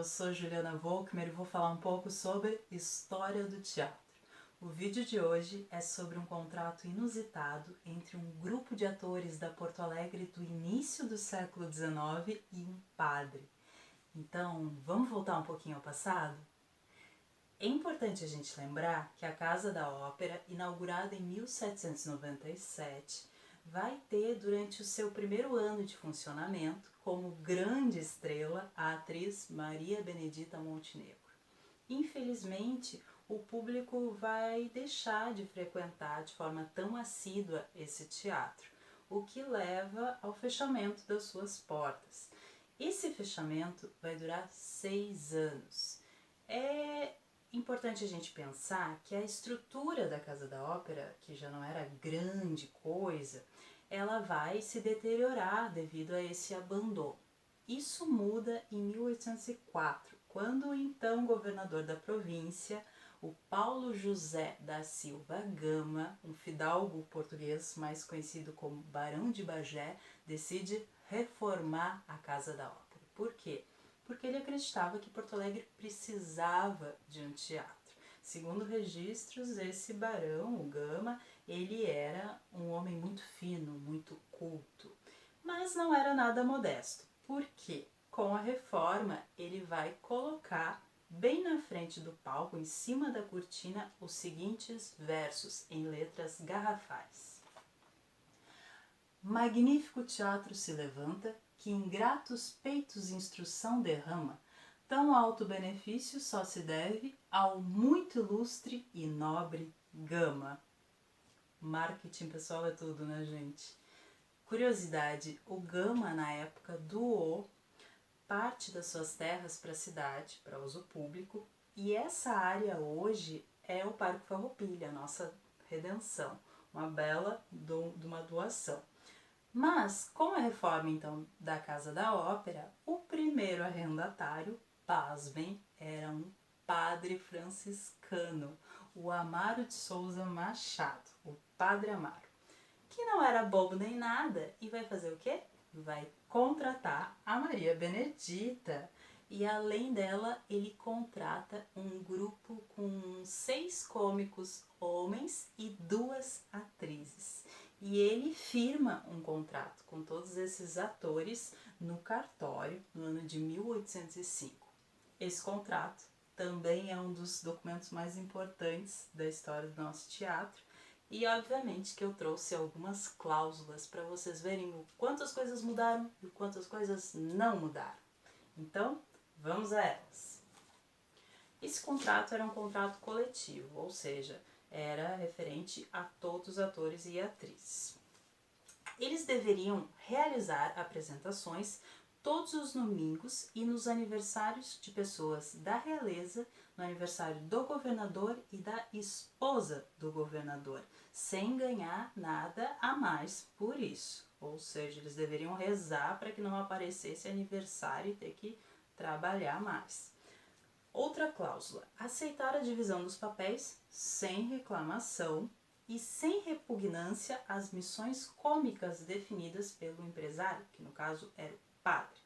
sou Juliana Volkmer e vou falar um pouco sobre história do teatro. O vídeo de hoje é sobre um contrato inusitado entre um grupo de atores da Porto Alegre do início do século XIX e um padre. Então, vamos voltar um pouquinho ao passado? É importante a gente lembrar que a Casa da Ópera, inaugurada em 1797, vai ter durante o seu primeiro ano de funcionamento como grande estrela a atriz Maria Benedita Montenegro. Infelizmente, o público vai deixar de frequentar de forma tão assídua esse teatro, o que leva ao fechamento das suas portas. Esse fechamento vai durar 6 anos. É importante a gente pensar que a estrutura da Casa da Ópera, que já não era grande coisa, ela vai se deteriorar devido a esse abandono. Isso muda em 1804, quando o então governador da província, o Paulo José da Silva Gama, um fidalgo português mais conhecido como Barão de Bagé, decide reformar a Casa da Ópera. Por quê? Porque ele acreditava que Porto Alegre precisava de um teatro. Segundo registros, esse barão, o Gama, ele era um homem muito fino, muito culto, mas não era nada modesto. Por quê? Com a reforma, ele vai colocar bem na frente do palco, em cima da cortina, os seguintes versos em letras garrafais. Magnífico teatro se levanta, que ingratos peitos instrução derrama, tão alto benefício só se deve ao muito ilustre e nobre Gama. Marketing pessoal é tudo, né, gente? Curiosidade, o Gama na época doou parte das suas terras para a cidade, para uso público, e essa área hoje é o Parque Farroupilha, a nossa redenção, uma bela de uma doação. Mas, com a reforma então da Casa da Ópera, o primeiro arrendatário, pasmem, era um padre franciscano, o Amaro de Souza Machado, o Padre Amaro, que não era bobo nem nada e vai fazer o quê? Vai contratar a Maria Benedita. E além dela, ele contrata um grupo com 6 cômicos homens e 2 atrizes. E ele firma um contrato com todos esses atores no cartório no ano de 1805. Esse contrato também é um dos documentos mais importantes da história do nosso teatro. E obviamente que eu trouxe algumas cláusulas para vocês verem o quanto as coisas mudaram e o quanto as coisas não mudaram. Então, vamos a elas. Esse contrato era um contrato coletivo, ou seja, era referente a todos os atores e atrizes. Eles deveriam realizar apresentações todos os domingos e nos aniversários de pessoas da realeza, no aniversário do governador e da esposa do governador, sem ganhar nada a mais por isso. Ou seja, eles deveriam rezar para que não aparecesse aniversário e ter que trabalhar mais. Outra cláusula, aceitar a divisão dos papéis sem reclamação e sem repugnância às missões cômicas definidas pelo empresário, que no caso era o padre.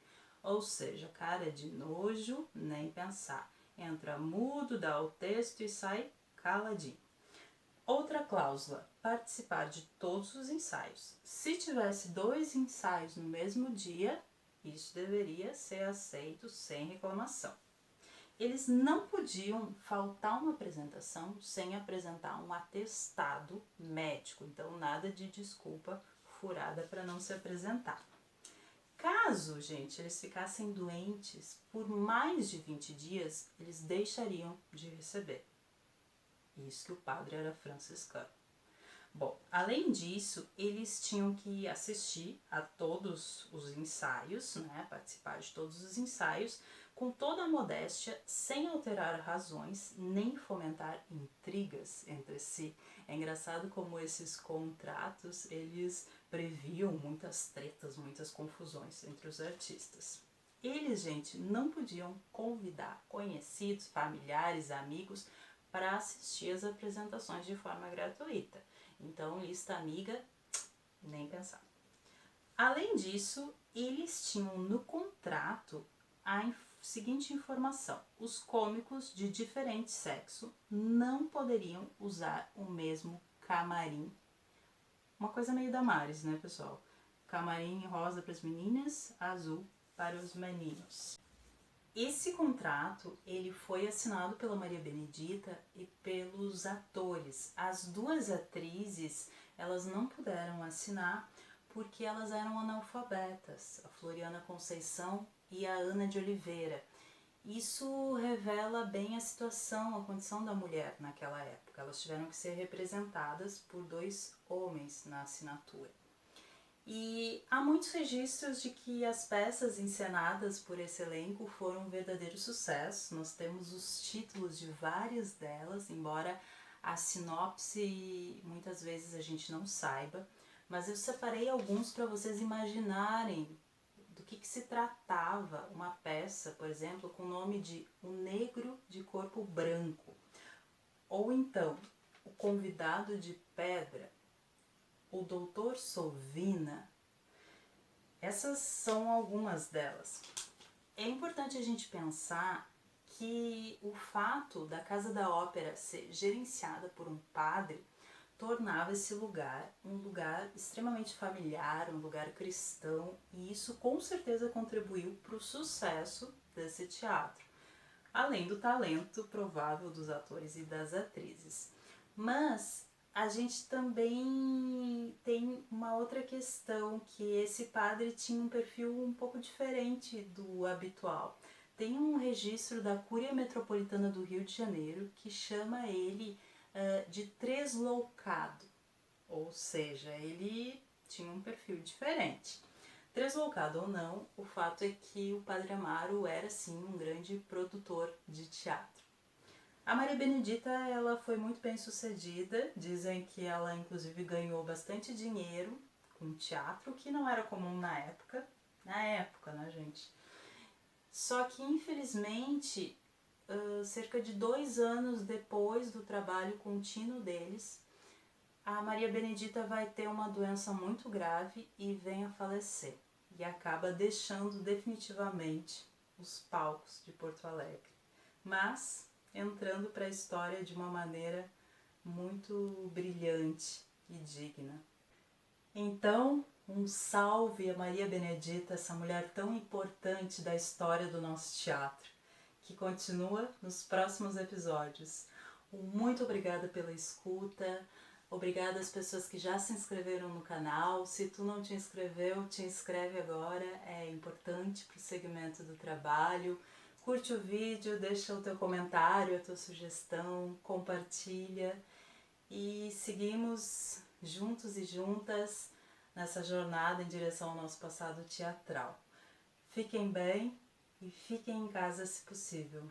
Ou seja, cara de nojo, nem pensar. Entra mudo, dá o texto e sai caladinho. Outra cláusula, participar de todos os ensaios. Se tivesse 2 ensaios no mesmo dia, isso deveria ser aceito sem reclamação. Eles não podiam faltar uma apresentação sem apresentar um atestado médico, então nada de desculpa furada para não se apresentar. Caso, gente, eles ficassem doentes por mais de 20 dias, eles deixariam de receber. Isso que o padre era franciscano. Bom, além disso, eles tinham que assistir a todos os ensaios, né, participar de todos os ensaios, com toda a modéstia, sem alterar razões, nem fomentar intrigas entre si. É engraçado como esses contratos, eles previam muitas tretas, muitas confusões entre os artistas. Eles, gente, não podiam convidar conhecidos, familiares, amigos para assistir às apresentações de forma gratuita. Então, lista amiga, nem pensar. Além disso, eles tinham no contrato a seguinte informação: os cômicos de diferente sexo não poderiam usar o mesmo camarim. Uma coisa meio Damares, né, pessoal? Camarim rosa para as meninas, azul para os meninos. Esse contrato, ele foi assinado pela Maria Benedita e pelos atores. As duas atrizes, elas não puderam assinar porque elas eram analfabetas, a Floriana Conceição e a Ana de Oliveira. Isso revela bem a situação, a condição da mulher naquela época. Elas tiveram que ser representadas por 2 homens na assinatura. E há muitos registros de que as peças encenadas por esse elenco foram um verdadeiro sucesso. Nós temos os títulos de várias delas, embora a sinopse muitas vezes a gente não saiba, mas eu separei alguns para vocês imaginarem do que se tratava uma peça, por exemplo, com o nome de O Negro de Corpo Branco, ou então O Convidado de Pedra, O Doutor Sovina. Essas são algumas delas. É importante a gente pensar que o fato da Casa da Ópera ser gerenciada por um padre tornava esse lugar um lugar extremamente familiar, um lugar cristão, e isso com certeza contribuiu para o sucesso desse teatro, além do talento provável dos atores e das atrizes. Mas a gente também tem uma outra questão, que esse padre tinha um perfil um pouco diferente do habitual. Tem um registro da Cúria Metropolitana do Rio de Janeiro que chama ele de tresloucado, ou seja, ele tinha um perfil diferente. Tresloucado ou não, o fato é que o Padre Amaro era sim um grande produtor de teatro. A Maria Benedita, ela foi muito bem sucedida, dizem que ela inclusive ganhou bastante dinheiro com teatro, que não era comum na época, né, gente? Só que infelizmente, cerca de 2 anos depois do trabalho contínuo deles, a Maria Benedita vai ter uma doença muito grave e vem a falecer, e acaba deixando definitivamente os palcos de Porto Alegre. Mas entrando para a história de uma maneira muito brilhante e digna. Então, um salve a Maria Benedita, essa mulher tão importante da história do nosso teatro, que continua nos próximos episódios. Muito obrigada pela escuta, obrigada às pessoas que já se inscreveram no canal. Se tu não te inscreveu, te inscreve agora, é importante para o segmento do trabalho. Curte o vídeo, deixa o teu comentário, a tua sugestão, compartilha e seguimos juntos e juntas nessa jornada em direção ao nosso passado teatral. Fiquem bem e fiquem em casa se possível.